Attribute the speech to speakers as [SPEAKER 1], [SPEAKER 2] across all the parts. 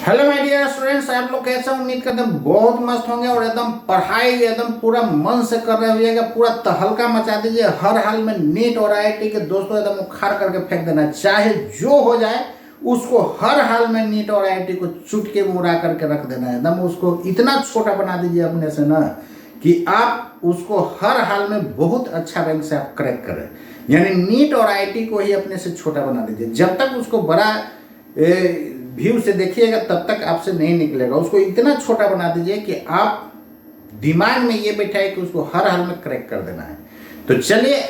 [SPEAKER 1] Hello my dear students, आप लोग कैसे उम्मीद करते हैं बहुत मस्त होंगे और एकदम पढ़ाई एकदम पूरा मन से कर रहे होइएगा। पूरा तहलका मचा दीजिए। हर हाल में नीट और आईआईटी के दोस्तों एकदम उखाड़ करके फेंक देना, चाहे जो हो जाए उसको हर हाल में नीट और आईआईटी को चुटके में उड़ा करके रख देना है। एकदम उसको इतना छोटा बना दीजिए अपने से ना कि आप उसको हर हाल में बहुत अच्छा रैंक से आप क्रैक करें। यानी नीट और आईआईटी को ही अपने से छोटा बना दीजिए। जब तक उसको बड़ा व्यू से देखिएगा तब तक आपसे नहीं निकलेगा। उसको इतना छोटा बना दीजिए कि आप दिमाग में ये बैठाए कि उसको हर हाल में क्रैक कर देना है। तो चलिए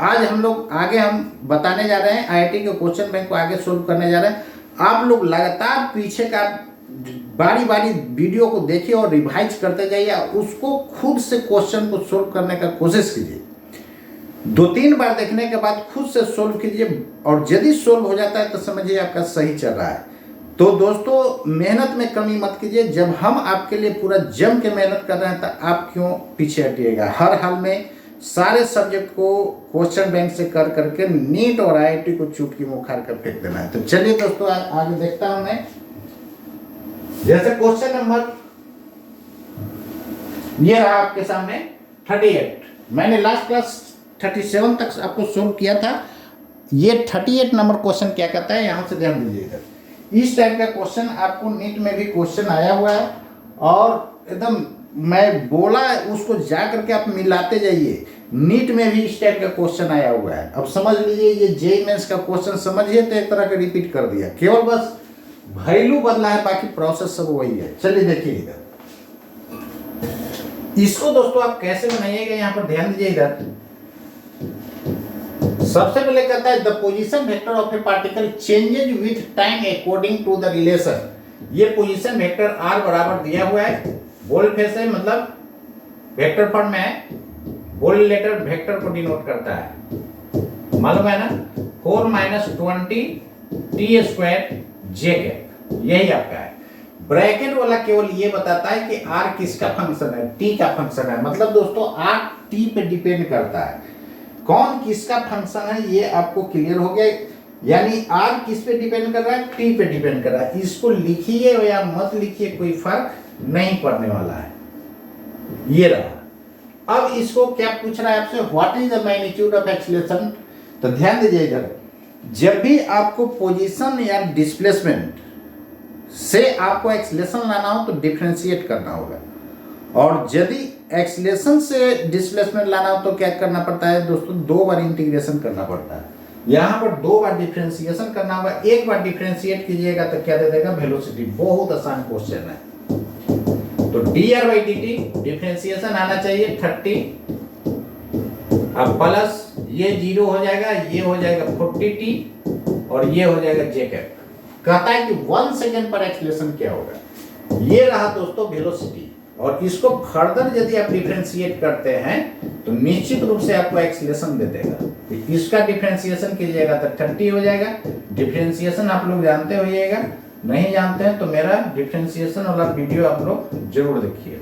[SPEAKER 1] आज हम लोग हम बताने जा रहे हैं, आईआईटी के क्वेश्चन बैंक को आगे सोल्व करने जा रहे हैं। आप लोग लगातार पीछे का बारी बारी वीडियो को देखिए और रिवाइज करते जाइए। उसको खुद से क्वेश्चन को सोल्व करने का कोशिश कीजिए। 2-3 बार देखने के बाद खुद से सोल्व कीजिए और यदि सोल्व हो जाता है तो समझिए आपका सही चल रहा है। तो दोस्तों मेहनत में कमी मत कीजिए। जब हम आपके लिए पूरा जम के मेहनत कर रहे हैं तो आप क्यों पीछे हटिएगा। हर हाल में सारे सब्जेक्ट को क्वेश्चन बैंक से कर करके नीट और आईआईटी को चुटकी में उखाड़ कर फेंक देना है। तो चलिए दोस्तों आगे देखता हूं मैं। जैसे क्वेश्चन नंबर ये रहा आपके सामने 38। मैंने लास्ट क्लास 37 तक आपको सोल्व किया था। ये 38 नंबर क्वेश्चन क्या कहता है, यहां से ध्यान दीजिएगा। इस टाइप का क्वेश्चन आपको नीट में भी क्वेश्चन आया हुआ है और एकदम मैं बोला उसको जा करके आप मिलाते जाइए। नीट में भी इस टाइप का क्वेश्चन आया हुआ है। अब समझ लीजिए ये जेईई मेंस का क्वेश्चन समझिए तो एक तरह का रिपीट कर दिया, केवल बस वैल्यू बदला है, बाकी प्रोसेस सब वही है। चलिए देखिए इधर इसको दोस्तों आप कैसे बनाइएगा, यहाँ पर ध्यान दीजिए। इधर सबसे पहले कहता है the position vector of a particle changes with time according to the relation. ये पोजीशन वेक्टर आर बराबर दिया हुआ है, बोल्ड फेस है, मतलब वेक्टर फॉर्म में है। बोल्ड लेटर वेक्टर को डिनोट करता है, मालूम है ना। 4 - 20 t स्क्वायर जे कैप, यही आपका है। ब्रैकेट वाला केवल ये बताता है कि r किसका फंक्शन है, t का फंक्शन है। मतलब दोस्तों r t पे डिपेंड करता है। कौन किसका फंक्शन है ये आपको क्लियर हो गया। यानी r किस पे डिपेंड कर रहा है, t पे डिपेंड कर रहा है। इसको लिखिए या मत लिखिए कोई फर्क नहीं पड़ने वाला है। ये रहा। अब इसको क्या पूछ रहा है आपसे, what is the magnitude of acceleration. तो ध्यान दीजिए इधर, जब भी आपको पोजीशन या डिस्प्लेसमेंट से आपको एक्सीलरेशन लाना हो तो डिफरेंशिएट करना होगा, और यदि एक्सीलरेशन से डिस्प्लेसमेंट लाना हो तो क्या करना पड़ता है दोस्तों, 2 बार इंटीग्रेशन करना पड़ता है। यहाँ पर 2 बार डिफरेंशिएशन करना होगा। एक बार डिफरेंशिएट कीजिएगा तो क्या दे देगा, वेलोसिटी। बहुत आसान क्वेश्चन है। तो dr/dt डिफरेंशिएशन आना चाहिए 30। अब प्लस ये 0 हो जाएगा, ये हो जाएगा 40t और ये हो जाएगा j कैप। कहता है कि 1 सेकेंड पर एक्सीलरेशन क्या होगा। ये रहा दोस्तों वेलोसिटी। और इसको फर्दर यदि आप डिफरेंशिएट करते हैं तो निश्चित रूप से आपको एक्सीलरेशन दे देगा। तो इसका डिफरेंशिएशन कीजिएगा तो 30 हो जाएगा। डिफरेंशिएशन आप लोग जानते होइएगा, नहीं जानते हैं तो मेरा डिफरेंशिएशन वाला वीडियो आप लोग जरूर देखिए।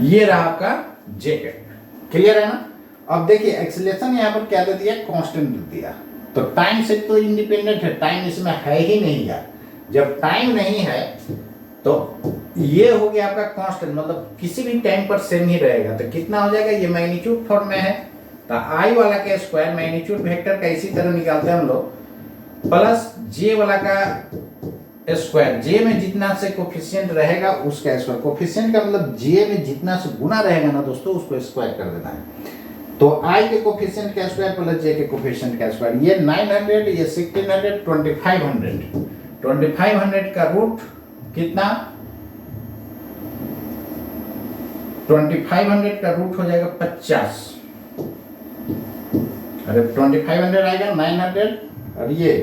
[SPEAKER 1] ये रहा आपका जे कैप, क्लियर है ना। अब देखिए एक्सीलरेशन यहाँ पर क्या दे दिया, कांस्टेंट दे दिया। तो टाइम से तो इंडिपेंडेंट है, टाइम इसमें है ही नहीं यार। जब टाइम नहीं है तो ये हो गया आपका कांस्टेंट, मतलब किसी भी टाइम पर सेम ही रहेगा। तो कितना हो जाएगा, ये मैग्नीट्यूड फॉर्म में है तो आई वाला का स्क्वायर मैग्नीट्यूड वेक्टर का इसी तरह निकालते हैं हम लोग, प्लस जे वाला का स्क्वायर। जे में जितना से कोफिशिएंट रहेगा उसका स्क्वायर। कोफिशिएंट का मतलब जे में जितना से गुना रहेगा ना दोस्तों उसको स्क्वायर कर देना है। तो आई के कोफिशिएंट का स्क्वायर प्लस जे के कोफिशिएंट का स्क्वायर। ये 900, ये 1600, 2500। 2500 का रूट कितना, 2500 का रूट हो जाएगा 50। अरे 2500 आएगा 900 और ये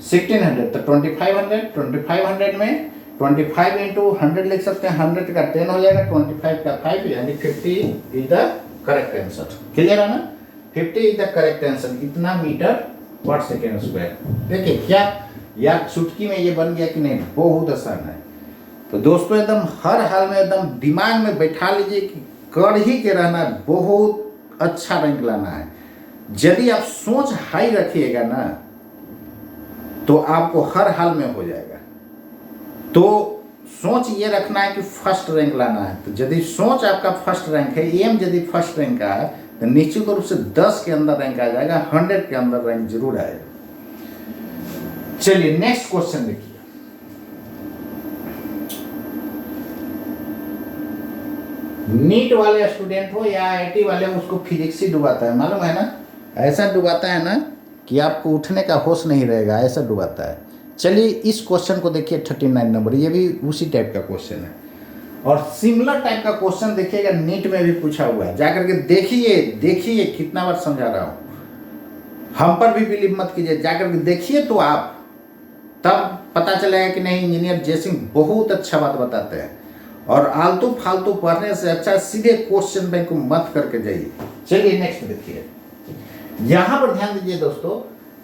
[SPEAKER 1] 1600। तो 2500 में 25 इंटू 100 लिख सकते हैं। 100 का 10 हो जाएगा, 25 का 5 यानी 50 is the correct answer. Clear है ना, 50 इज द करेक्ट आंसर। इतना मीटर पर सेकेंड स्क्वायर। देखिए क्या यार चुटकी में ये बन गया कि नहीं, बहुत आसान है। तो दोस्तों एकदम हर हाल में एकदम दिमाग में बैठा लीजिए कि कर ही के रहना, बहुत अच्छा रैंक लाना है। यदि आप सोच हाई रखिएगा ना तो आपको हर हाल में हो जाएगा। तो सोच ये रखना है कि फर्स्ट रैंक लाना है। तो यदि सोच आपका फर्स्ट रैंक है, एम यदि फर्स्ट रैंक का है, तो निश्चित रूप से 10 के अंदर रैंक आ जाएगा, 100 के अंदर रैंक जरूर आएगा। चलिए नेक्स्ट क्वेश्चन देखिए। नीट वाले स्टूडेंट हो या आईआईटी वाले, उसको फिजिक्स ही डुबाता है, मालूम है ना। ऐसा डुबाता है ना कि आपको उठने का होश नहीं रहेगा, ऐसा डुबाता है। चलिए इस क्वेश्चन को देखिए 39 नंबर, ये भी उसी टाइप का क्वेश्चन है और सिमिलर टाइप का क्वेश्चन देखिएगा नीट में भी पूछा हुआ है। जाकर के देखिए कितना बार समझा रहा हूँ, हम पर भी बिलीव मत कीजिए, जाकर के देखिए तो आप तब पता चलेगा कि नहीं इंजीनियर जयसिंह बहुत अच्छा बात बताते हैं। और आलतू फालतू पढ़ने से अच्छा सीधे क्वेश्चन बैंक को मत करके जाइए। चलिए नेक्स्ट देखिए, यहां पर ध्यान दीजिए दोस्तों,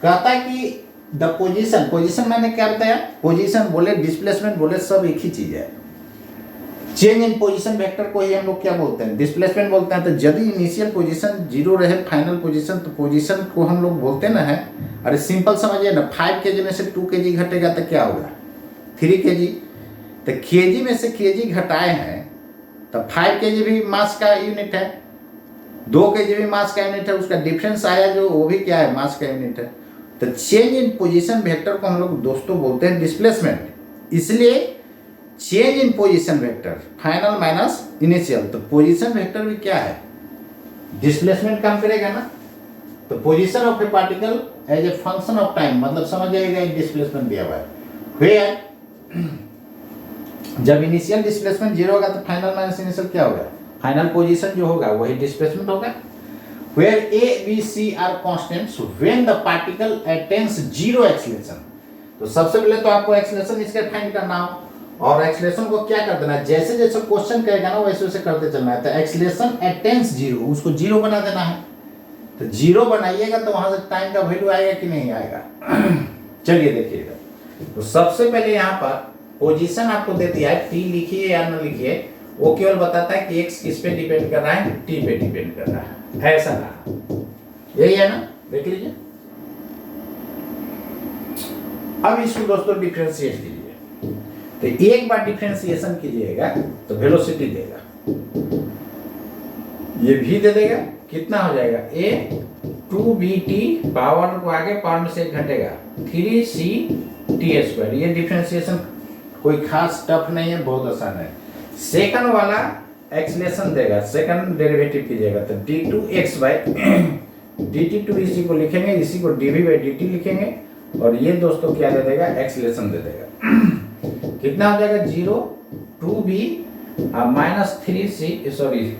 [SPEAKER 1] कहता है कि द पोजीशन मैंने क्या बताया, पोजीशन बोले डिस्प्लेसमेंट बोले सब एक ही चीज है। चेंज इन पोजीशन वेक्टर को ही हम लोग क्या बोलते हैं, डिस्प्लेसमेंट बोलते हैं। तो यदि इनिशियल पोजीशन 0 रहे फाइनल पोजीशन, तो पोजीशन को हम लोग बोलते ना है। अरे सिंपल समझिए ना, 5 kg में से 2 kg घटेगा तो क्या होगा, 3 kg। तो kg में से kg घटाए हैं तो 5 kg भी मास का यूनिट है, 2 kg भी मास का यूनिट है, उसका डिफरेंस आया जो वो भी क्या है, मास का यूनिट है। तो चेंज इन पोजीशन वेक्टर को हम लोग दोस्तों बोलते हैं डिस्प्लेसमेंट। इसलिए change in position vector final minus initial, तो पोजीशन वेक्टर भी क्या है, डिस्प्लेसमेंट काम करेगा ना। तो position of a particle as a function of time, मतलब समझ जाएगा डिस्प्लेसमेंट दिया हुआ है। फिर जब इनिशियल डिस्प्लेसमेंट 0 होगा तो फाइनल माइनस इनिशियल क्या होगा, फाइनल पोजीशन जो होगा वही डिस्प्लेसमेंट होगा। Where A, B, C are constants when the particle attains 0 acceleration। तो सबसे पहले तो आपको एक्सेलरेशन इसका फाइंड करना हो और एक्सेलरेशन को क्या कर देना है, जैसे जैसे क्वेश्चन कहेगा ना वैसे वैसे करते चलना है। तो एक्सेलरेशन अटेन्स 0, उसको 0 बना देना है। तो 0 बनाइएगा तो वहां से टाइम का वैल्यू आएगा कि नहीं आएगा। चलिए देखिएगा, तो सबसे पहले यहाँ पर पोजीशन आपको दे दिया है, t लिखिए या न लिखिए, वो केवल बताता है कि x किस पे डिपेंड कर रहा है, t पे डिपेंड कर रहा है, ऐसा ना, यही है ना, देख लीजिए। अब इसको दोस्तों डिफरेंशिएट कीजिए। तो एक बार डिफरेंशिएशन कीजिएगा तो वेलोसिटी देगा, ये भी दे देगा, कितना हो जाएगा, a 2bt पावर को आगे पावर में से घटेगा 3ct²। ये डिफरेंशिएशन कोई खास टफ नहीं है, बहुत आसान है। सेकंड वाला एक्सलेशन देगा, सेकंड डेरिवेटिव कीजिएगा तो d2x/dt2 इसी को लिखेंगे, इसी को dv/dt लिखेंगे और ये दोस्तों क्या दे देगा, एक्सलेशन दे देगा। कितना हो जाएगा, 0 2b minus 3c, sorry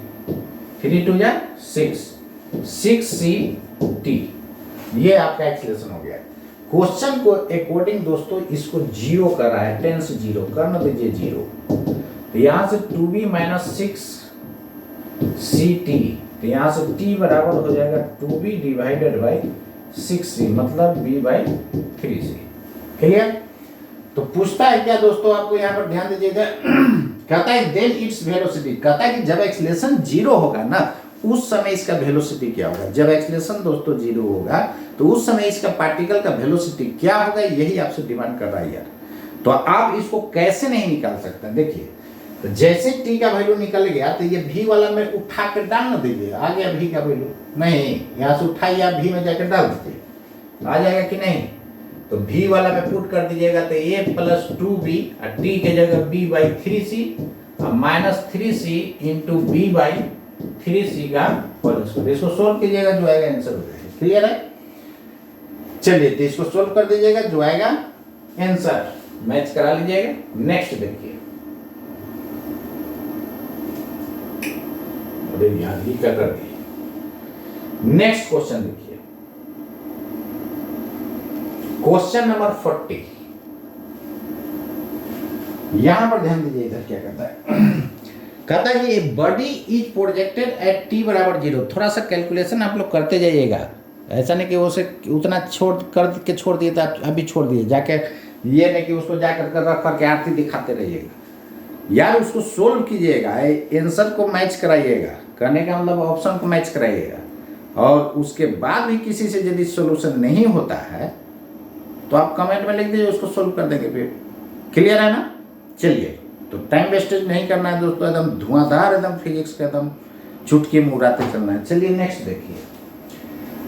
[SPEAKER 1] 3 2 6 6ct, ये आपका एक्सलेशन हो गया। क्वेश्चन को अकॉर्डिंग दोस्तों इसको 0 कर रहा है, टेंस 0 करना दीजिए 0। तो यहाँ से 2b माइनस 6ct, तो यहाँ से t बराबर हो जाएगा 2b डिवाइडेड बाई 6c, मतलब b/3c। क्लियर। तो पूछता है क्या दोस्तों, आपको यहाँ पर ध्यान दीजिएगा, कहता है देन इट्स वेलोसिटी, कहता है कि जब एक्सेलरेशन 0 होगा ना उस समय इसका वेलोसिटी क्या होगा। जब एक्सेलरेशन दोस्तों 0 होगा तो उस समय इसका पार्टिकल का वेलोसिटी क्या होगा, यही आपसे डिमांड कर रहा है यार। तो आप इसको कैसे नहीं निकाल सकते, देखिए। तो जैसे t का वैल्यू निकल गया तो ये v वाला में उठा कर डाल न दीजिए, आ गया v का वैल्यू, नहीं यहाँ से उठाइए आप v में जाकर डाल दीजिए, आ जाएगा कि नहीं। तो v वाला में पुट कर दीजिएगा तो a प्लस 2b और t के जगह b/3c और माइनस 3c इंटू b/3c का होल स्क्वायर। इसको सोल्व कीजिएगा, जो आएगा आंसर हो जाएगा। क्लियर है। चलिए तो इसको सोल्व कर दीजिएगा, जो आएगा आंसर मैच करा लीजिएगा। नेक्स्ट देखिए, अरे यार ये क्या कर दिए। नेक्स्ट क्वेश्चन देखिए, क्वेश्चन नंबर 40। यहां पर ध्यान दीजिए, इधर क्या करता है, कहता है कि body is projected at t बराबर 0। थोड़ा सा कैलकुलेशन आप लोग करते जाइएगा, ऐसा नहीं कि उसे उतना छोड़ करके छोड़ दिए तो अभी छोड़ दिए जाके, ये नहीं कि उसको जाकर रख करके आरती दिखाते रहिएगा यार। उसको सोल्व कीजिएगा, आंसर को मैच कराइएगा, करने का मतलब ऑप्शन को मैच कराइएगा। और उसके बाद भी किसी से यदि सोल्यूशन नहीं होता है तो आप कमेंट में लिख दीजिए, उसको सोल्व कर देंगे फिर। क्लियर है ना। चलिए, तो टाइम वेस्टेज नहीं करना है दोस्तों, एकदम धुआंधार एकदम फिजिक्स का एकदम चुटकी में उड़ाते चलना है। चलिए नेक्स्ट देखिए,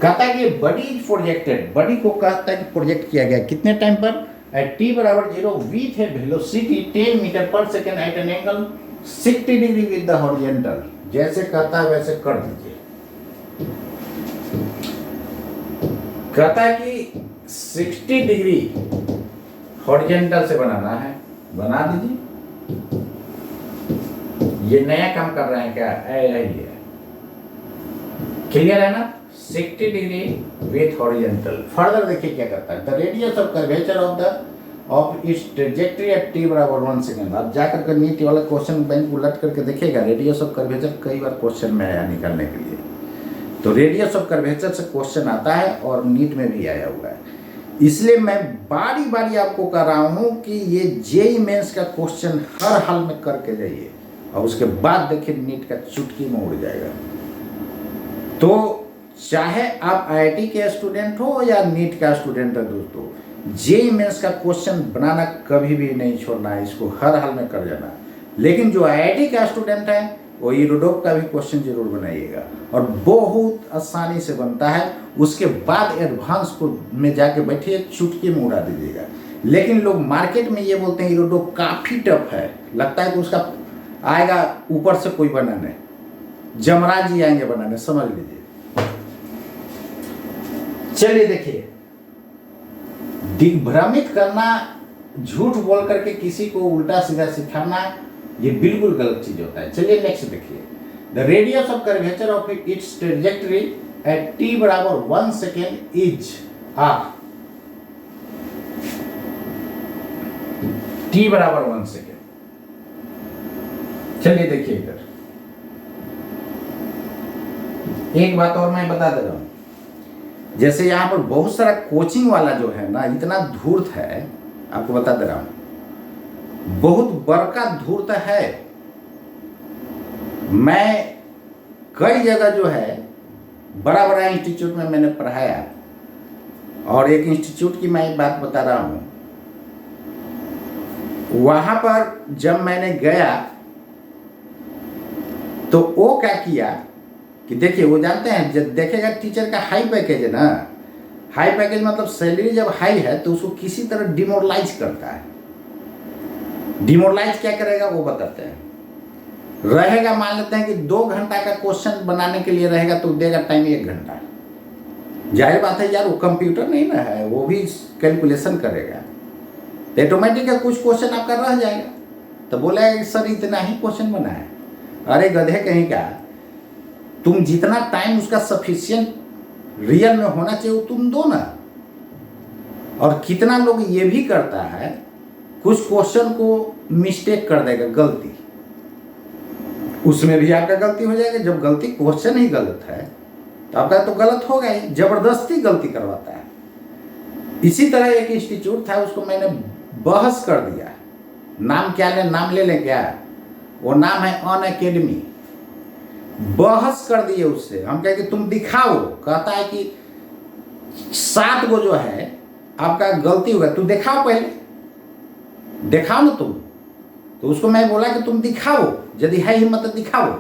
[SPEAKER 1] कहता है कि बॉडी इज प्रोजेक्टेड, बॉडी को कहता है कि प्रोजेक्ट किया गया कितने टाइम पर, एट t बराबर 0 विथ ए वेलोसिटी 10 मीटर पर second at an angle 60 degree with the horizontal. जैसे कहता है वैसे कर दीजिए। कहता है कि 60 डिग्री हॉरिजॉन्टल से बनाना है, बना दीजिए। ये नया काम कर रहे हैं क्या, ये क्लियर है ना, 60 डिग्री विथ हॉरिजॉन्टल। फर्दर देखिए क्या करता है, the radius of curvature of its trajectory at t बराबर 1 सेकेंड। आप जाकर के नीट वाला क्वेश्चन बैंक उलट करके देखिएगा, रेडियस ऑफ कर्वेचर कई बार क्वेश्चन में आया निकालने के लिए, तो रेडियस ऑफ कर्वेचर से क्वेश्चन आता है और नीट में भी आया हुआ है। इसलिए मैं बारी बारी आपको कह रहा हूं कि ये जेईई मेंस का क्वेश्चन हर हाल में करके जाइए, और उसके बाद देखिए नीट का चुटकी में उड़ जाएगा। तो चाहे आप आईआईटी के स्टूडेंट हो या नीट का स्टूडेंट है दोस्तों, जेईई मेंस का क्वेश्चन बनाना कभी भी नहीं छोड़ना है, इसको हर हाल में कर जाना। लेकिन जो आईआईटी का स्टूडेंट है वो यूरोडोप का भी क्वेश्चन जरूर बनाइएगा, और बहुत आसानी से बनता है। उसके बाद एडवांस को में जाके बैठिए, चुटकी में उड़ा दीजिएगा। लेकिन लोग मार्केट में ये बोलते हैं यूरोडोप काफ़ी टफ है, लगता है कि उसका आएगा ऊपर से कोई बनाने, जमराज जी आएंगे बनाने, समझ लीजिए। चलिए देखिए, दिग्भ्रमित करना, झूठ बोल करके किसी को उल्टा सीधा सिखाना, ये बिल्कुल गलत चीज होता है। चलिए नेक्स्ट देखिए, the radius of curvature of its trajectory at t बराबर 1 सेकेंड इज t बराबर 1 सेकेंड। चलिए देखिए इधर एक बात और मैं बता दे रहा हूं, जैसे यहाँ पर बहुत सारा कोचिंग वाला जो है ना, इतना धूर्त है, आपको बता दे रहा हूं, बहुत बड़का धूर्त है। मैं कई जगह जो है बड़ा बड़ा इंस्टीट्यूट में मैंने पढ़ाया, और एक इंस्टीट्यूट की मैं बात बता रहा हूं, वहां पर जब मैंने गया तो वो क्या किया कि देखिए, वो जानते हैं जब देखेगा टीचर का हाई पैकेज है ना, हाई पैकेज मतलब सैलरी जब हाई है तो उसको किसी तरह डिमोरलाइज करता है। डिमोरलाइज क्या करेगा वो बताते हैं। रहेगा, मान लेते हैं कि 2 घंटा का क्वेश्चन बनाने के लिए रहेगा तो देगा टाइम 1 घंटा। जाहिर बात है यार, वो कंप्यूटर नहीं ना है, वो भी कैलकुलेशन करेगा, तो ऑटोमेटिक का कुछ क्वेश्चन आपका रह जाएगा। तो बोलेगा कि सर इतना ही क्वेश्चन बना है। अरे गधे कहीं का, तुम जितना टाइम उसका सफिशिएंट रियल में होना चाहिए वो तुम दो ना। और कितना लोग ये भी करता है, कुछ क्वेश्चन को मिस्टेक कर देगा, गलती, उसमें भी आपका गलती हो जाएगा। जब गलती क्वेश्चन ही गलत है तो आपका तो गलत होगा ही, जबरदस्ती गलती करवाता है। इसी तरह एक इंस्टीट्यूट था, उसको मैंने बहस कर दिया, नाम क्या ले, नाम ले लें क्या, वो नाम है अनअकैडमी। बहस कर दिए उससे, हम कहे कि तुम दिखाओ, कहता है कि 7 गो जो है आपका गलती होगा, तू दिखाओ, पहले दिखाओ ना तुम। तो उसको मैं बोला कि तुम दिखाओ, यदि है हिम्मत दिखाओ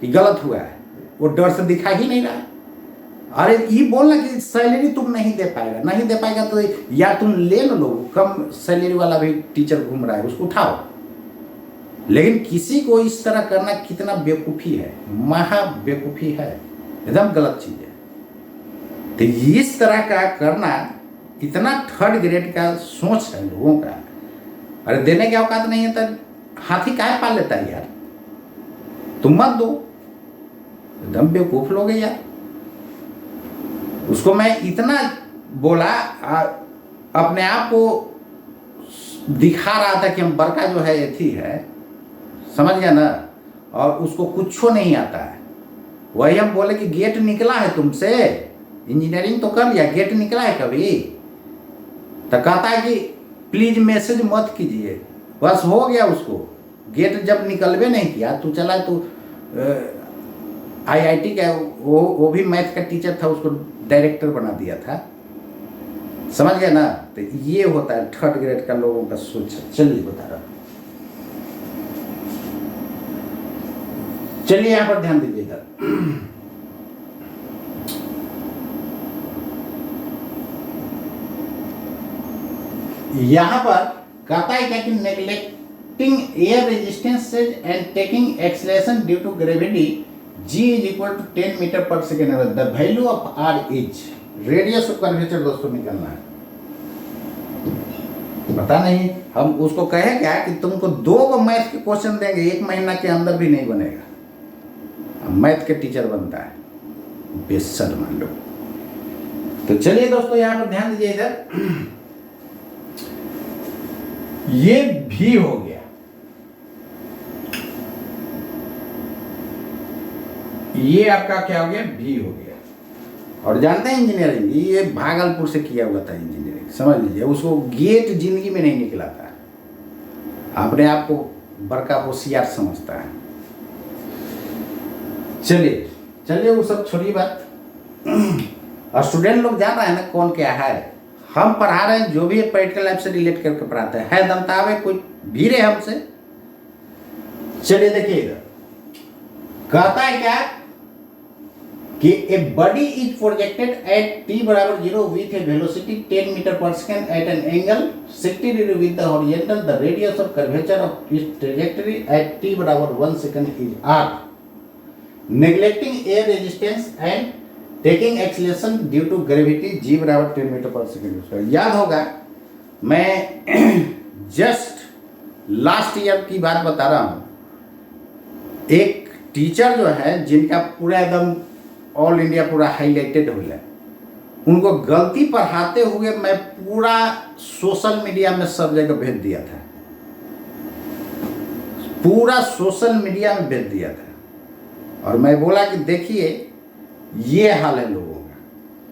[SPEAKER 1] कि गलत हुआ है। वो डर से दिखा ही नहीं रहा। अरे ये बोलना कि सैलरी तुम नहीं दे पाएगा, नहीं दे पाएगा तो या तुम ले लो, कम सैलरी वाला भी टीचर घूम रहा है, उसको उठाओ। लेकिन किसी को इस तरह करना कितना बेवकूफ़ी है, महा बेवकूफ़ी है, एकदम गलत चीज़ है। तो इस तरह का करना इतना 3rd ग्रेड का सोच है लोगों का। अरे देने की औकात नहीं है तो हाथी काहे पाल लेता है यार, तुम मत दो, एकदम बेवकूफ लोग हैं यार। उसको मैं इतना बोला, अपने आप को दिखा रहा था कि हम बड़का जो है एथी है, समझ गया ना, और उसको कुछ नहीं आता है। वही हम बोले कि गेट निकला है तुमसे, इंजीनियरिंग तो कर लिया, गेट निकला है कभी? तो कहता है कि प्लीज मैसेज मत कीजिए, बस हो गया उसको। गेट जब निकलवे नहीं किया तो चला, तो आईआईटी का वो भी मैथ का टीचर था, उसको डायरेक्टर बना दिया था, समझ गया ना। तो ये होता है 3rd ग्रेड का लोगों का सोच। चलिए बता रहा हूँ। चलिए यहां पर ध्यान दीजिए इधर, यहां पर कहता है क्या कि neglecting air resistance and taking acceleration due to gravity g is equal to 10 metre पर second, the value of r is, radius of curvature दोस्तों निकालना है। पता नहीं हम उसको कहे क्या कि तुमको 2 मैथ के क्वेश्चन देंगे, 1 महीना के अंदर भी नहीं बनेगा, मैथ के टीचर बनता है बेशर्म मान लो। तो चलिए दोस्तों यहां पर ध्यान दीजिए इधर, ये भी हो गया, ये आपका क्या हो गया, भी हो गया। और जानते हैं इंजीनियरिंग, ये भागलपुर से किया हुआ था इंजीनियरिंग, समझ लीजिए, उसको गेट जिंदगी में नहीं निकला था, अपने आप को बड़का होशियार समझता है। चलिए चलिए वो सब छोड़िए बात, और स्टूडेंट लोग जान रहे हैं ना कौन क्या है, हम पढ़ा रहे हैं जो भी प्रैक्टिकल लाइफ से रिलेट करके पढ़ाते हैं, है दमतावे कोई भीड़ है हमसे। चलिए देखिए इधर कहता है क्या कि a body is projected at t बराबर 0 विथ ए वेलोसिटी 10 मीटर पर second at an angle 60 degree with the horizontal, the radius of curvature of its trajectory at t बराबर 1 second is r, neglecting air resistance and taking acceleration due to gravity g बराबर 10 metre पर second. याद होगा मैं just last year की बात बता रहा हूँ, एक टीचर जो है जिनका पूरा एकदम ऑल इंडिया पूरा हाईलाइटेड हो गया, उनको गलती पढ़ाते हुए मैं पूरा सोशल मीडिया में सब जगह भेज दिया था, पूरा सोशल मीडिया में भेज दिया था, और मैं बोला कि देखिए ये हाल है लोगों का,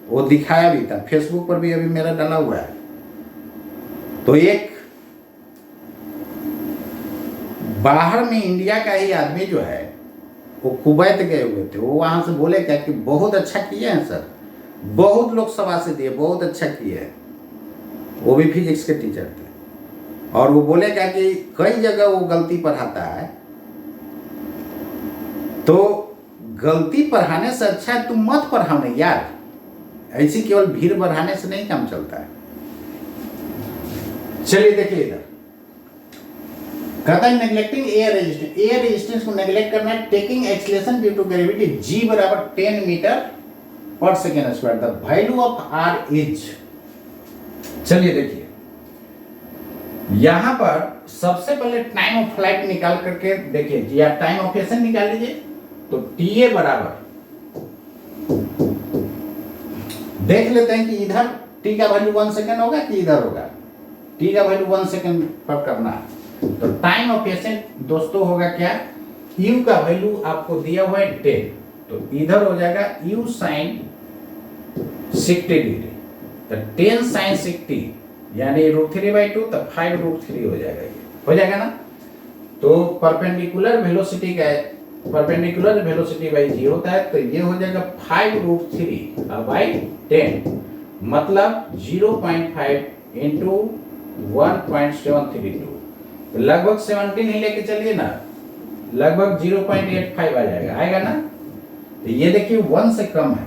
[SPEAKER 1] वो दिखाया भी था, फेसबुक पर भी अभी मेरा डाला हुआ है। तो एक बाहर में इंडिया का ही आदमी जो है वो कुवैत गए हुए थे, वो वहाँ से बोले क्या कि बहुत अच्छा किए हैं सर, बहुत लोग शाबाशी दिए, बहुत अच्छा किए हैं, वो भी फिजिक्स के टीचर थे, और वो बोले क्या कि कई जगह वो गलती पढ़ाता है, तो गलती पढ़ाने से अच्छा है तुम मत पढ़ाओ नहीं यार, ऐसी केवल भीड़ बढ़ाने से नहीं काम चलता है। चलिए देखिए इधर कहता है neglecting air resistance, air resistance को नेग्लेक्ट करना है, taking acceleration due to gravity g बराबर 10 मीटर पर second square, the value of r is. चलिए देखिए यहां पर सबसे पहले टाइम ऑफ फ्लाइट निकाल करके देखिए, या टाइम ऑफ एक्शन निकाल लीजिए, तो TA बराबर देख लेते हैं कि इधर t का वैल्यू 1 सेकेंड होगा कि इधर होगा, t का वैल्यू 1 सेकेंड पर करना है, तो टाइम ऑफ एक्शन दोस्तों होगा क्या, u का वैल्यू आपको दिया हुआ है 10, तो इधर हो जाएगा u sin 60 डिग्री, तो 10 sin 60 यानी √3/2, तो 5√3 हो जाएगा, ये हो जाएगा ना। तो परपेंडिकुलर वेलोसिटी का परपेंडिकुलर वेलोसिटी बाई g होता है, तो ये हो जाएगा 5√3/10, मतलब 0.5 इंटू 1.732, तो लगभग 70 नहीं लेके चलिए ना, लगभग 0.85 आ जाएगा, आएगा ना। तो ये देखिए 1 से कम है,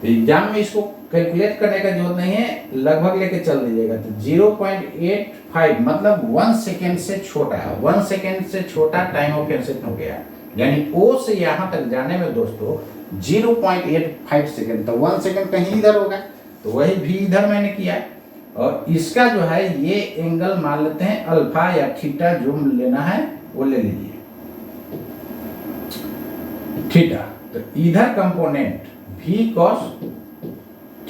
[SPEAKER 1] तो एग्जाम में इसको कैलकुलेट करने का जरूरत नहीं है, लगभग लेके चल दीजिएगा, तो 0.85 मतलब 1 सेकेंड से छोटा, 1 सेकेंड से छोटा टाइम ऑफ एक्शन हो गया, यानी O से यहाँ तक जाने में दोस्तों 0.85 सेकेंड, तो 1 सेकेंड कहीं इधर होगा, तो वही भी इधर मैंने किया, और इसका जो है ये एंगल मान लेते हैं अल्फा या थीटा, जो लेना है वो ले लीजिए थीटा, तो इधर कंपोनेंट v cos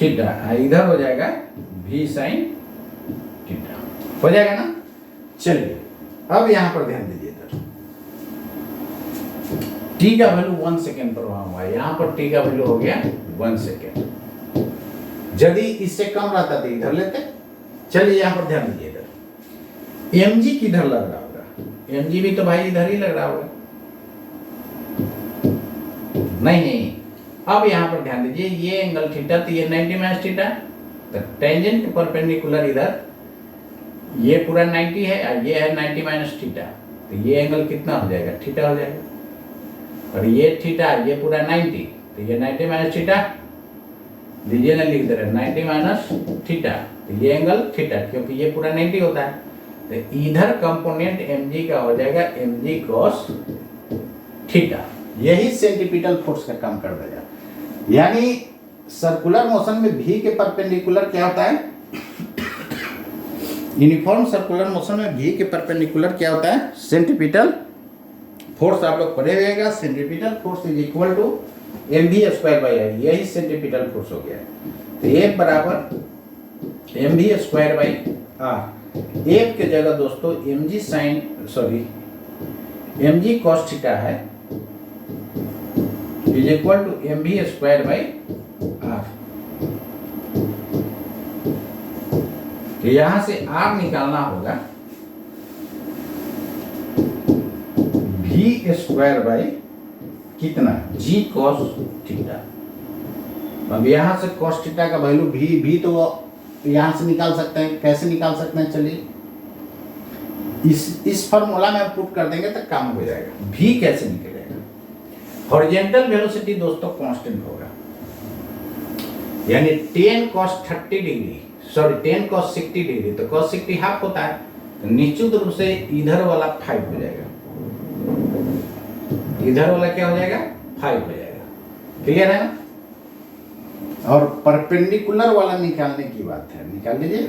[SPEAKER 1] थीटा, इधर हो जाएगा v sin थीटा, हो जाएगा ना। चलिए अब यहां पर ध्यान दीजिए, इधर t का वैल्यू 1 सेकेंड पर वहां हुआ है, यहां पर t का वैल्यू हो गया 1 सेकेंड, यदि इससे कम रहता तो इधर लेते। चलिए यहां पर ध्यान दीजिए, इधर mg किधर लग रहा होगा, mg भी तो भाई इधर ही लग रहा होगा, नहीं, अब यहां पर ध्यान दीजिए, ये एंगल थीटा, तो ये 90 माइनस थीटा, तो टेंजेंट के परपेंडिकुलर इधर ये पूरा 90 है और ये है 90 माइनस थीटा, तो ये एंगल कितना हो जाएगा, थीटा हो जाएगा। और ये थीटा, ये पूरा 90, तो ये 90 माइनस थीटा लीजिए ना, लिख दे रहे 90 माइनस थीटा, तो ये एंगल थीटा, क्योंकि ये पूरा 90 होता है, तो इधर कंपोनेंट mg का हो जाएगा mg cos थीटा। यही सेंटीपिटल फोर्स का काम कर देगा। यानी सर्कुलर मोशन में v के परपेंडिकुलर क्या होता है, यूनिफॉर्म सर्कुलर मोशन में v के परपेंडिकुलर क्या होता है, सेंटीपिटल फोर्स। आप लोग पढ़े हुएगा, centripetal force is equal to mv²/r, यही सेंटीपिटल फोर्स हो गया। तो F बराबर mv²/r, F के जगह दोस्तों mg cos थीटा है, इज इक्वल टू mv²/r। तो यहां से r निकालना होगा v² कितना, g cos थीटा। अब यहां से cos थीटा का वैल्यू v तो यहां से निकाल सकते हैं, कैसे निकाल सकते हैं, चलिए इस फॉर्मूला में आप पुट कर देंगे तो काम हो जाएगा। v कैसे निकलेगा, हॉरिजॉन्टल वेलोसिटी दोस्तों कांस्टेंट होगा, यानी 10 cos 30 degree, sorry 10 cos 60 degree, तो cos 60 हाफ होता है, तो निश्चित रूप से इधर वाला 5 हो जाएगा, इधर वाला क्या हो जाएगा, 5 हो जाएगा। क्लियर है ना। और परपेंडिकुलर वाला निकालने की बात है, निकाल लीजिए।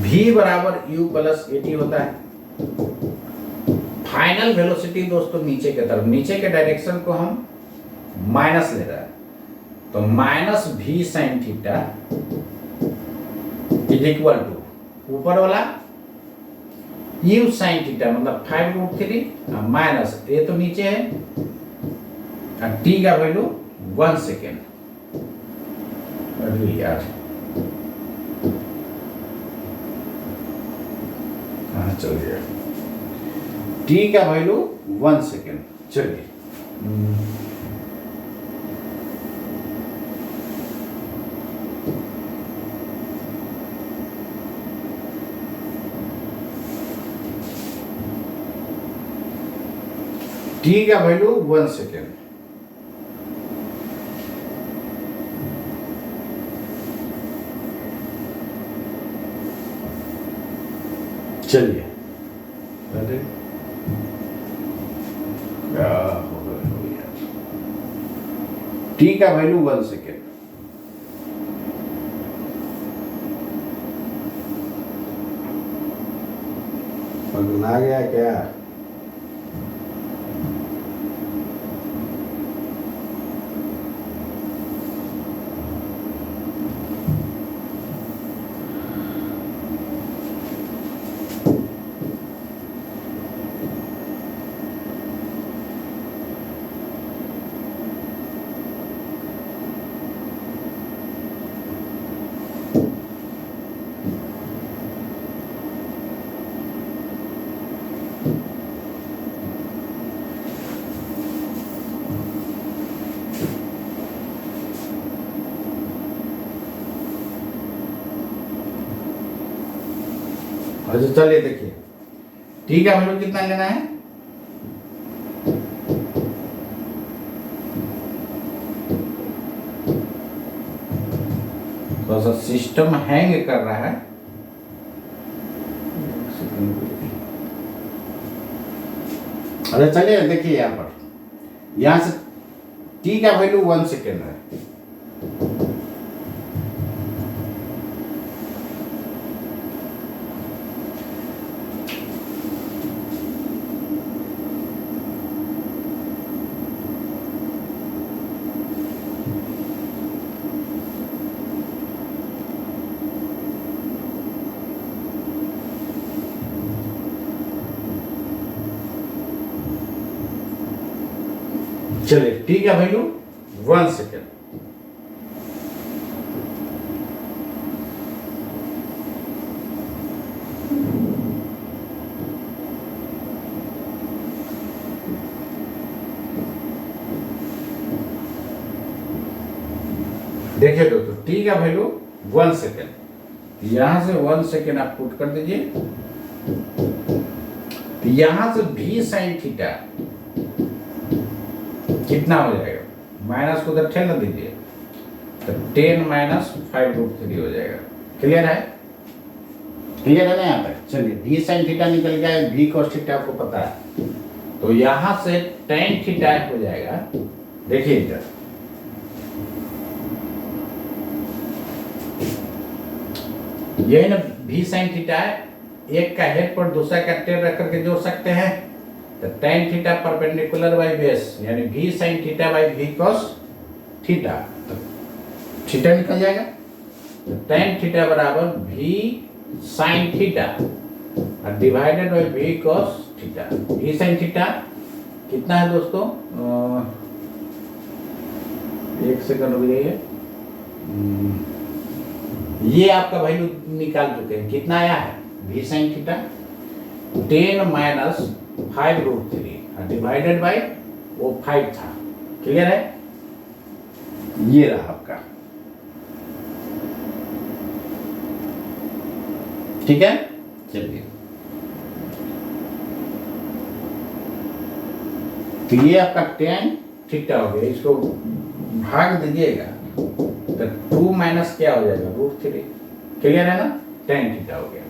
[SPEAKER 1] v बराबर u प्लस at होता है। फाइनल वेलोसिटी दोस्तों नीचे की तरफ, नीचे के डायरेक्शन को हम माइनस ले रहा है, तो minus v sine theta is equal to ऊपर वाला u साइन थीटा, मतलब 5√3 माइनस, ये तो नीचे है, और t का वैल्यू 1 सेकेंड। अरे यार कहाँ चल गया, t का वैल्यू 1 सेकेंड। चलिए t का वैल्यू 1 सेकेंड। चलिए अरे क्या हो गया, t का वैल्यू 1 सेकेंड। पगला गया क्या, अच्छा चलिए देखिए, t का वैल्यू कितना लेना है, थोड़ा सा सिस्टम हैंग कर रहा है, अरे चलिए देखिए यहाँ पर, यहाँ से t का वैल्यू 1 सेकेंड है, चलिए t का वैल्यू 1 सेकेंड। देखिए दोस्तों, t का वैल्यू 1 सेकेंड, यहां से 1 सेकेंड आप पुट कर दीजिए, यहां से v साइन थीटा कितना हो जाएगा, माइनस को उधर ठेल ना दीजिए, तो 10 माइनस 5√3 हो जाएगा। क्लियर है? क्लियर है ना यहाँ तक? चलिए भी साइन थीटा निकल गया है, भी कॉस थीटा आपको पता है, तो यहां से टेन थीटा हो जाएगा। देखिए इधर यही ना भी साइन थीटा है, एक का हेड पर दूसरा का टेल रख करके जोड़ सकते हैं, तो tan theta perpendicular by base यानी भी साइन थीटा बाई भी कॉस थीटा, तो थीटा निकल जाएगा। तो टेन थीटा बराबर भी साइन थीटा और डिवाइडेड बाई भी कॉस थीटा। भी साइन थीटा कितना है दोस्तों, एक सेकंड रुक जाइए, ये आपका वैल्यू निकाल चुके हैं, कितना आया है भी sine theta 10 minus 5√3 divided by वो 5 था। क्लियर है? ये रहा आपका, ठीक है। चलिए तो ये आपका टेन थीटा हो गया, इसको भाग दीजिएगा तो 2 माइनस क्या हो जाएगा √3। क्लियर है ना? टेन थीटा हो गया।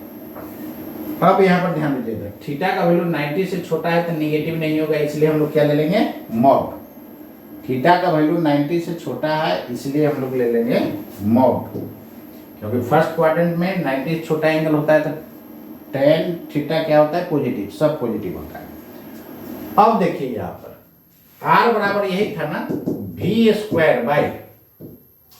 [SPEAKER 1] अब यहाँ पर ध्यान दीजिएगा, थीटा का वैल्यू 90 से छोटा है तो निगेटिव नहीं होगा, इसलिए हम लोग क्या ले लेंगे मॉड। थीटा का वैल्यू 90 से छोटा है इसलिए हम लोग ले लेंगे मॉड, क्योंकि फर्स्ट क्वाड्रेंट में 90 से छोटा एंगल होता है तो टेन थीटा क्या होता है पॉजिटिव, सब पॉजिटिव होता है। अब देखिए यहाँ पर r बराबर यही था ना भी square by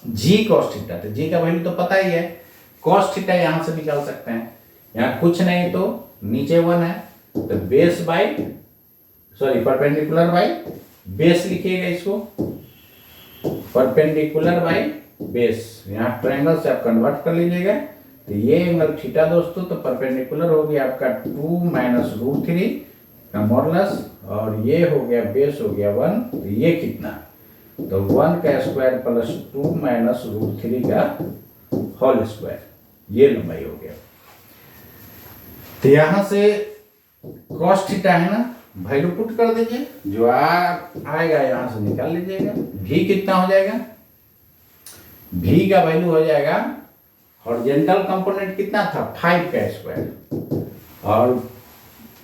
[SPEAKER 1] G cos theta, तो जी का वैल्यू तो पता ही है, कॉस थीटा यहां से निकाल सकते हैं, यहाँ कुछ नहीं तो नीचे 1 है तो base by sorry perpendicular by base लिखिएगा, इसको परपेंडिकुलर बाई बेस, यहाँ ट्रायंगल से आप कन्वर्ट कर लीजिएगा, तो ये एंगल थीटा दोस्तों तो परपेंडिकुलर हो गया आपका 2 माइनस √3 का मॉडुलस, और ये हो गया बेस हो गया 1, तो ये कितना, तो 1 का स्क्वायर प्लस 2 माइनस √3 का होल स्क्वायर, ये लंबाई हो गया। तो यहां से कॉस थीटा है ना, वैल्यू पुट कर दीजिए, जो आएगा यहां से निकाल लीजिएगा। भी कितना हो जाएगा, भी का वैल्यू हो जाएगा हॉरिजॉन्टल कंपोनेंट कितना था 5 का स्क्वायर, और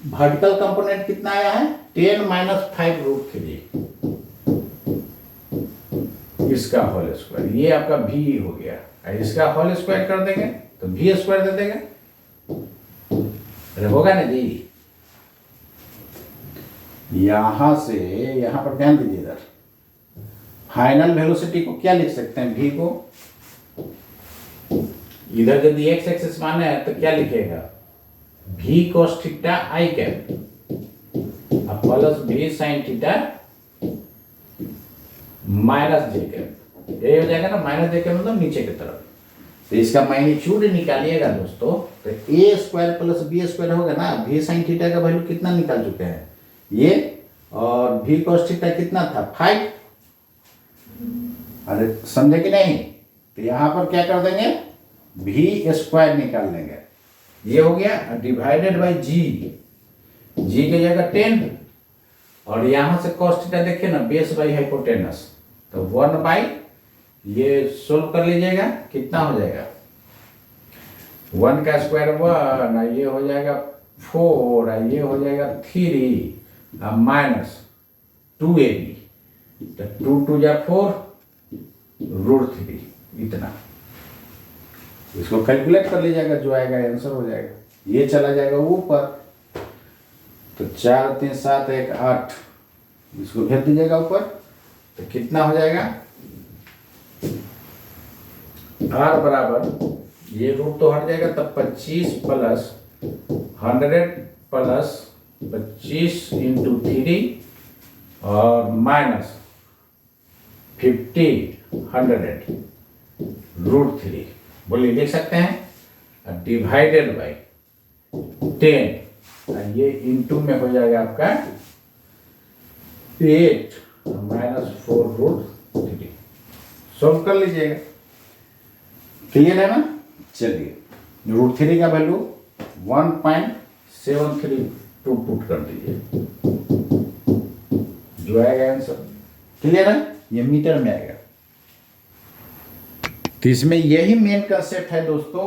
[SPEAKER 1] वर्टिकल कंपोनेंट कितना आया है 10 माइनस 5√3 इसका होल स्क्वायर, ये आपका भी हो गया, इसका होल स्क्वायर कर देंगे तो भी स्क्वायर दे देंगे, अरे होगा ना जी। यहां से यहां पर ध्यान दीजिए, इधर फाइनल वेलोसिटी को क्या लिख सकते हैं, भी को इधर यदि एक्स एक्सिस माने है तो क्या लिखेगा भी कॉस थीटा आई कैप प्लस भी साइन थीटा माइनस जे कैप, ये हो जाएगा ना, माइनस जे कैप मतलब नीचे की तरफ। तो इसका मैग्नीट्यूड निकालिएगा दोस्तों, तो ए स्क्वायर प्लस बी स्क्वायर होगा ना, भी साइन थीटा का वैल्यू कितना निकाल चुके हैं ये, और भी कॉस थीटा कितना था 5, अरे समझे कि नहीं, तो यहां पर क्या कर देंगे भी स्क्वायर निकाल लेंगे, ये हो गया डिवाइडेड बाई जी, जी की जगह 10, और यहां से कॉस थीटा देखिए ना बेस बाई हाइपोटेनस, तो 1 बाई ये सोल्व कर लीजिएगा, कितना हो जाएगा 1 का स्क्वायर 1, ये हो जाएगा 4, ये हो जाएगा 3 माइनस 2ab, तो 2 2 जा 4 √3 इतना, इसको कैलकुलेट कर लीजिएगा, जो आएगा आंसर हो जाएगा, ये चला जाएगा ऊपर, तो 4 3 7 1 8, इसको भेज दीजिएगा ऊपर, तो कितना हो जाएगा r बराबर ये रूट तो हट जाएगा, तब 25 प्लस 100 प्लस 25 इंटू 3 और माइनस 50 100 √3, बोलिए लिख सकते हैं, डिवाइडेड बाई 10, और ये इंटू में हो जाएगा आपका 8 माइनस 4√3, सॉल्व कर लीजिएगा। क्लियर है ना? चलिए √3 का वैल्यू 1.732 पुट कर दीजिए, जो आएगा आंसर क्लियर है, ये मीटर में आएगा। तो इसमें यही मेन कंसेप्ट है दोस्तों,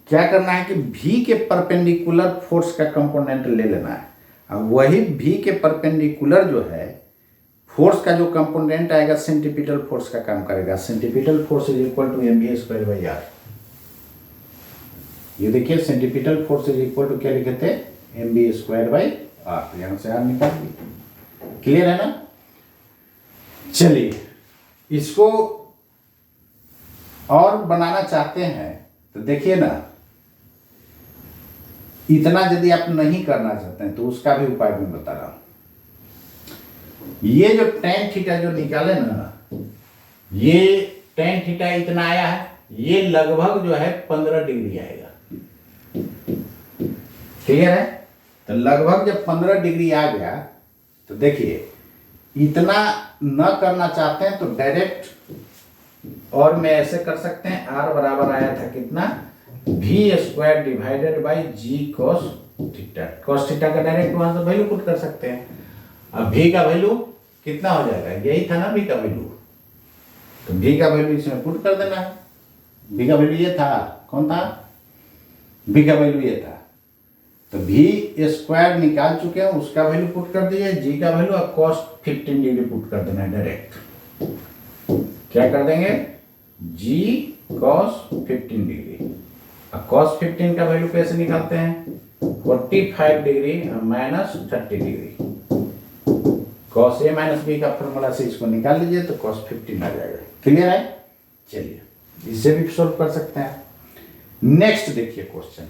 [SPEAKER 1] क्या करना है कि V के परपेंडिकुलर फोर्स का कंपोनेंट ले लेना है। अब वही V के परपेंडिकुलर जो है फोर्स का जो कंपोनेंट आएगा सेंटीपिटल फोर्स का काम करेगा। Centripetal force is equal to mv²/r। ये देखिए centripetal force is equal to क्या लिखे थे, mv²/r। यहां से r निकाल दिए। क्लियर है ना। चलिए इसको और बनाना चाहते हैं तो देखिए ना, इतना यदि आप नहीं करना चाहते हैं तो उसका भी उपाय मैं बता रहा हूं। ये जो tan थीटा जो निकाले ना, ये tan थीटा इतना आया है, ये लगभग जो है 15 डिग्री आएगा। क्लियर है। तो लगभग जब 15 डिग्री आ गया तो देखिए इतना न करना चाहते हैं तो डायरेक्ट, और मैं ऐसे कर सकते हैं, r बराबर आया था कितना, v² divided by g cos theta. cos theta का डायरेक्ट वहां से वैल्यू पुट कर सकते हैं। अब v का वैल्यू कितना हो जाएगा, यही था ना v का वैल्यू, तो v का वैल्यू इसमें पुट कर देना है। v का वैल्यू ये था, कौन था, v का वैल्यू ये था, तो v² निकाल चुके हैं, उसका वैल्यू पुट कर दीजिए, g का वैल्यू और cos 15 डिग्री पुट कर देना है डायरेक्ट। क्या कर देंगे, g cos 15 डिग्री। अब cos 15 का वैल्यू कैसे निकालते हैं, 45 degree minus 30 degree. cos a minus b का फॉर्मूला से इसको निकाल लीजिए तो cos 15 आ जाएगा। क्लियर है। चलिए इसे भी सोल्व कर सकते हैं। नेक्स्ट देखिए क्वेश्चन,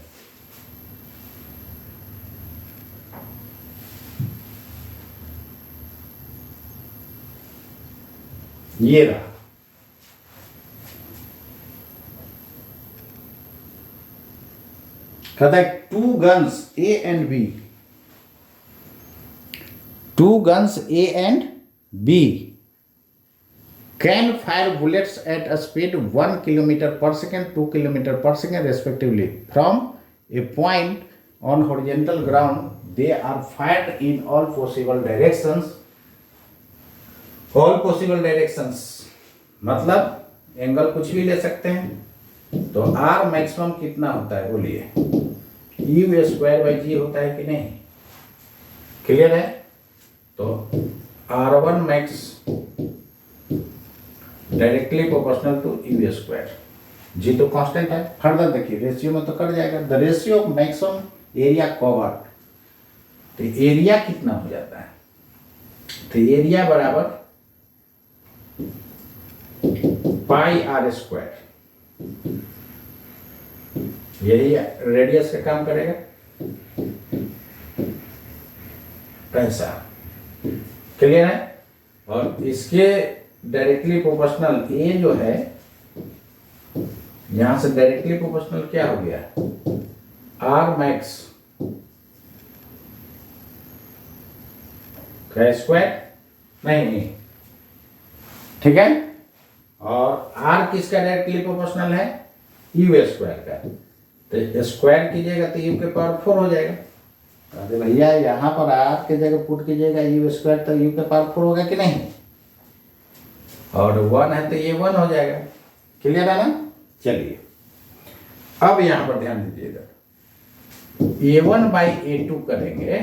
[SPEAKER 1] ये रहा। कहता है two guns A and B, two guns A and B can fire bullets at a speed 1 km/s, 2 km/s respectively from a point on horizontal ground. They are fired in all possible directions. All possible directions मतलब angle कुछ भी ले सकते हैं। तो R maximum कितना होता है बोलिए, u²/g होता है कि नहीं। क्लियर है। तो R1 max directly proportional to u², g तो कांस्टेंट है। फर्दर देखिए रेशियो में तो कट जाएगा, the ratio of maximum area covered, तो एरिया कितना हो जाता है, तो एरिया बराबर πr², यही रेडियस का काम करेगा, ऐसा। क्लियर है। और इसके डायरेक्टली प्रोपोर्शनल ए जो है, यहां से डायरेक्टली प्रोपोर्शनल क्या हो गया, आर मैक्स का स्क्वायर, नहीं ठीक है। और आर किसका डायरेक्टली प्रोपोर्शनल है, u² का, तो स्क्वायर कीजिएगा तो u के पावर 4 हो जाएगा। अरे भैया यहाँ पर आर के जगह पुट कीजिएगा u², तो u के पावर 4 होगा कि नहीं, और 1 है तो ये 1 हो जाएगा। क्लियर है ना। चलिए अब यहां पर ध्यान दीजिएगा, a1/a2 करेंगे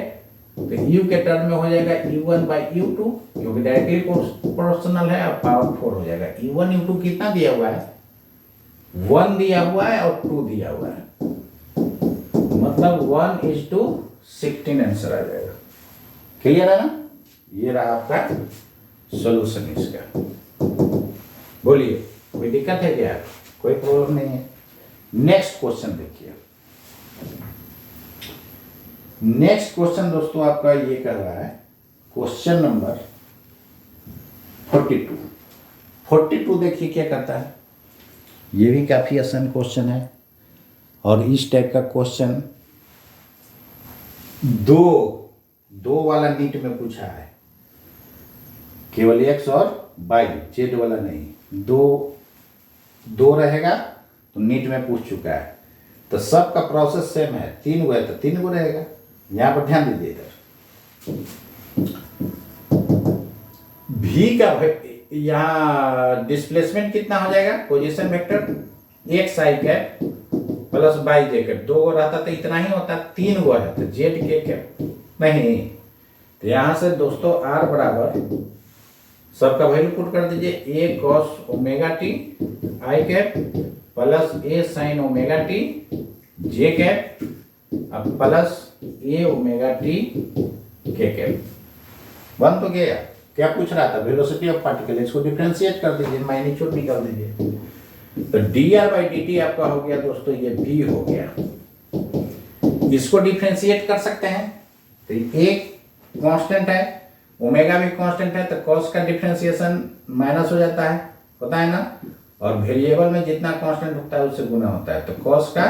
[SPEAKER 1] तो u के टर्म में हो जाएगा u1/u2, क्योंकि डायरेक्टली प्रोपोर्शनल है, अब पावर 4 हो जाएगा। u1 u2 कितना दिया हुआ है, 1 दिया हुआ है और 2 दिया हुआ है, मतलब 1:16 आंसर आ जाएगा। क्लियर है ना। ये रहा आपका सॉल्यूशन इसका। बोलिए कोई दिक्कत है क्या, कोई प्रॉब्लम नहीं है। नेक्स्ट क्वेश्चन देखिए। नेक्स्ट क्वेश्चन दोस्तों आपका ये कर रहा है, क्वेश्चन नंबर 42। 42 देखिए क्या करता है, ये भी काफी आसान क्वेश्चन है। और इस टाइप का क्वेश्चन दो वाला नीट में पूछा है, केवल x और y, z वाला नहीं, दो रहेगा तो नीट में पूछ चुका है। तो सबका प्रोसेस सेम है, 3 गो है तो 3 गो रहेगा। यहां पर ध्यान दीजिए, इधर v का यहाँ डिस्प्लेसमेंट कितना हो जाएगा, position vector x I cap plus by J cap, 2 रहता तो इतना ही होता, 3 हुआ है तो जेड के कैप नहीं। तो यहां से दोस्तों आर बराबर सबका वैल्यू पुट कर दीजिए, A cos omega t i cap plus A sine omega t j cap अब plus A omega t k cap. बन तो गया। क्या पूछ रहा था, वेलोसिटी ऑफ पार्टिकल, इसको डिफरेंशिएट कर दीजिए, मैग्नीट्यूड निकाल दीजिए। तो d r by d t आपका हो गया दोस्तों, ये बी हो गया। इसको डिफरेंशिएट कर सकते हैं तो एक कांस्टेंट है, ओमेगा भी कांस्टेंट है, तो कॉस का डिफरेंशिएशन माइनस हो जाता है, होता है ना, और वेरिएबल में जितना कांस्टेंट होता है उससे गुना होता है, तो कॉस का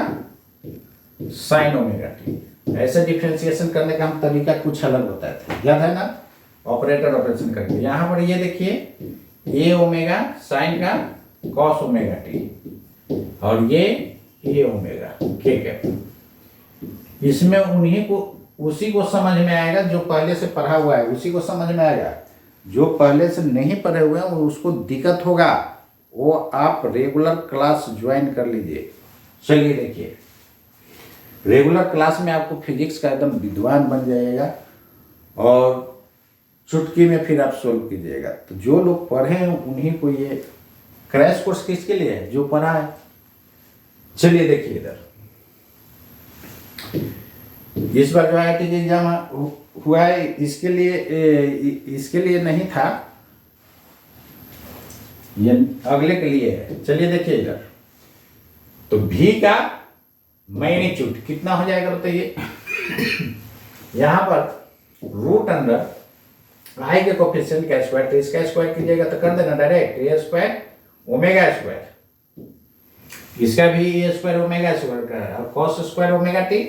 [SPEAKER 1] साइन ओमेगा टी। ऐसे डिफरेंशिएशन करने का हम तरीका कुछ अलग होता है, याद है ना, ऑपरेटर ऑपरेशन करके। यहां पर ये देखिए ए ओमेगा साइन का कॉस ओमेगा टी और ये ए ओमेगा के कैप। इसमें उन्हीं को उसी को समझ में आएगा जो पहले से पढ़ा हुआ है, उसी को समझ में आएगा। जो पहले से नहीं पढ़े हुए हैं उसको दिक्कत होगा, वो आप रेगुलर क्लास ज्वाइन कर लीजिए। चलिए देखिए, रेगुलर क्लास में आपको फिजिक्स का एकदम विद्वान बन जाएगा और चुटकी में फिर आप सोल्व कीजिएगा। तो जो लोग पढ़े हैं उन्हीं को ये क्रैश कोर्स किसके लिए है, जो पढ़ा है। चलिए देखिए इधर, इस बार जो IIT एग्जाम हुआ है इसके लिए नहीं था, ये अगले के लिए है। चलिए देखिए इधर, तो V का मैग्नीट्यूड कितना हो जाएगा बताइए। यहां पर रूट अंडर आई के कोफिशिएंट का स्क्वायर, तो इसका स्क्वायर कीजिएगा तो कर देना डायरेक्ट ए स्क्वायर ओमेगा स्क्वायर, इसका भी ए स्क्वायर ओमेगा स्क्वायर का है, और cos square omega T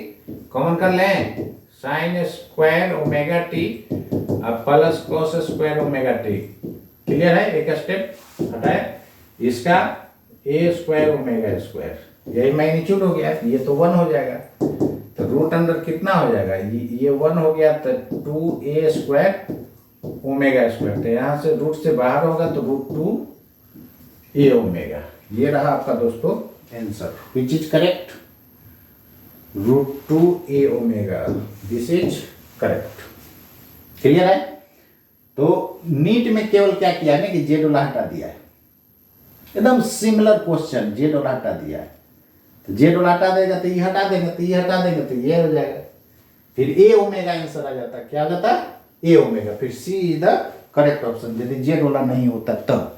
[SPEAKER 1] common कर लें, साइन स्क्वायर ओमेगा टी अब plus cos square omega T. Clear है, एक स्टेप हटाए, इसका ए स्क्वायर ओमेगा स्क्वायर, यही मैग्नीट्यूड हो गया, ये तो 1 हो जाएगा। तो रूट अंडर कितना हो जाएगा, ये 1 हो गया तो 2a स्क्वायर ओमेगा स्क्वायर, तो यहाँ से रूट से बाहर होगा तो रूट 2a ओमेगा। ये रहा आपका दोस्तों answer, which is correct, root 2a omega, this is correct. Clear है। तो नीट में केवल क्या किया है कि जेड वाला हटा दिया है, एकदम सिमिलर क्वेश्चन, जेड वाला हटा दिया है। तो जेड वाला हटा देगा तो ये हटा देंगे, तो ये हटा देंगे तो ये हो जाएगा, फिर ए ओमेगा आंसर आ जाता है। क्या आ जाता है, ए ओमेगा, फिर सी इज द करेक्ट ऑप्शन, यदि जेड वाला नहीं होता तब।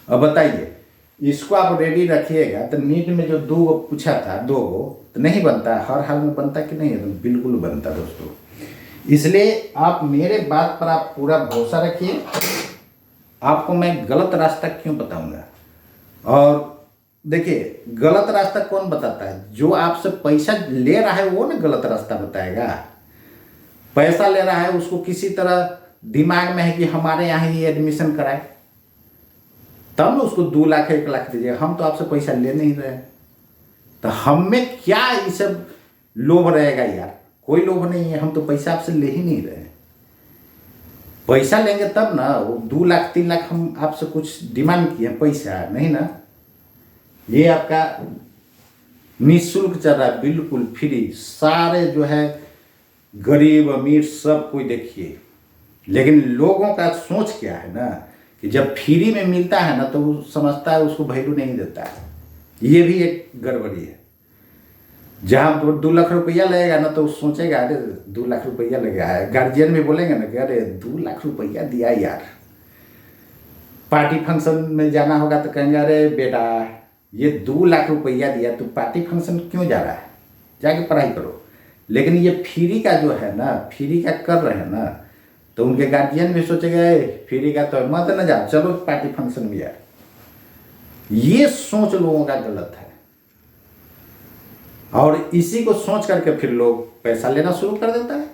[SPEAKER 1] अब बताइए, इसको आप रेडी रखिएगा। तो नीट में जो 2 पूछा था, 2 तो नहीं बनता, हर हाल में बनता कि नहीं, तो बिल्कुल बनता दोस्तों। इसलिए आप मेरे बात पर आप पूरा भरोसा रखिए, आपको मैं गलत रास्ता क्यों बताऊंगा। और देखिए, गलत रास्ता कौन बताता है, जो आपसे पैसा ले रहा है वो ना गलत रास्ता बताएगा। पैसा ले रहा है, उसको किसी तरह दिमाग में है कि हमारे यहाँ ही एडमिशन कराए, तब ना उसको 2 लाख 1 लाख दीजिए। हम तो आपसे पैसा ले नहीं रहे, तो हम में क्या ये सब लोभ रहेगा यार, कोई लोभ नहीं है, हम तो पैसा आपसे ले ही नहीं रहे। पैसा लेंगे तब ना, वो 2 लाख 3 लाख हम आपसे कुछ डिमांड किए, पैसा नहीं ना। ये आपका निःशुल्क चल रहा है, बिल्कुल फ्री, सारे जो है गरीब अमीर सब कोई देखिए। लेकिन लोगों का सोच क्या है ना कि जब फ्री में मिलता है ना तो वो समझता है, उसको वैल्यू नहीं देता है। ये भी एक गड़बड़ी है। जहाँ 2 लाख रुपया लगेगा ना तो सोचेगा अरे 2 लाख रुपया लगा है, गार्जियन भी बोलेंगे ना कि अरे 2 लाख रुपया दिया यार। पार्टी फंक्शन में जाना होगा तो कहेंगे अरे बेटा ये 2 लाख रुपया दिया, तू पार्टी फंक्शन क्यों जा रहा है, जाके पढ़ाई करो। लेकिन ये फ्री का जो है ना, फ्री का कर रहे हैं ना, तो उनके गार्जियन भी सोचेगा फ्री का तो मत न जाओ, चलो पार्टी फंक्शन में यार। ये सोच लोगों का गलत है, और इसी को सोच करके फिर लोग पैसा लेना शुरू कर देता है।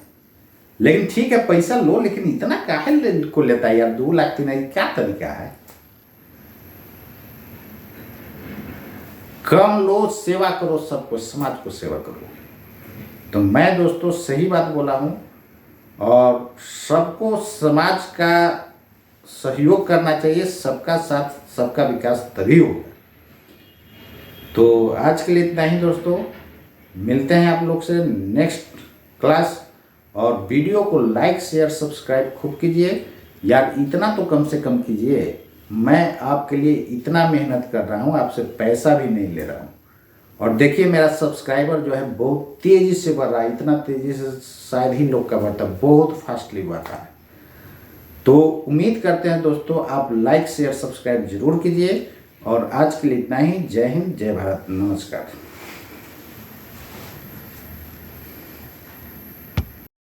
[SPEAKER 1] लेकिन ठीक है पैसा लो, लेकिन इतना काहे को लेता है यार, 2 लाख 3 लाख, क्या तरीका है। कम लो, सेवा करो, सबको समाज को सेवा करो। तो मैं दोस्तों सही बात बोला हूँ, और सबको समाज का सहयोग करना चाहिए। सबका साथ सबका विकास तभी होगा। तो आज के लिए इतना ही दोस्तों, मिलते हैं आप लोग से नेक्स्ट क्लास। और वीडियो को लाइक शेयर सब्सक्राइब खूब कीजिए यार, इतना तो कम से कम कीजिए। मैं आपके लिए इतना मेहनत कर रहा हूँ, आपसे पैसा भी नहीं ले रहा हूँ। और देखिए मेरा सब्सक्राइबर जो है बहुत तेज़ी से बढ़ रहा है, इतना तेज़ी से शायद ही लोग का बढ़ता है, बहुत फास्टली बढ़ रहा है। तो उम्मीद करते हैं दोस्तों आप लाइक शेयर सब्सक्राइब जरूर कीजिए। और आज के लिए इतना ही। जय हिंद, जय भारत, नमस्कार।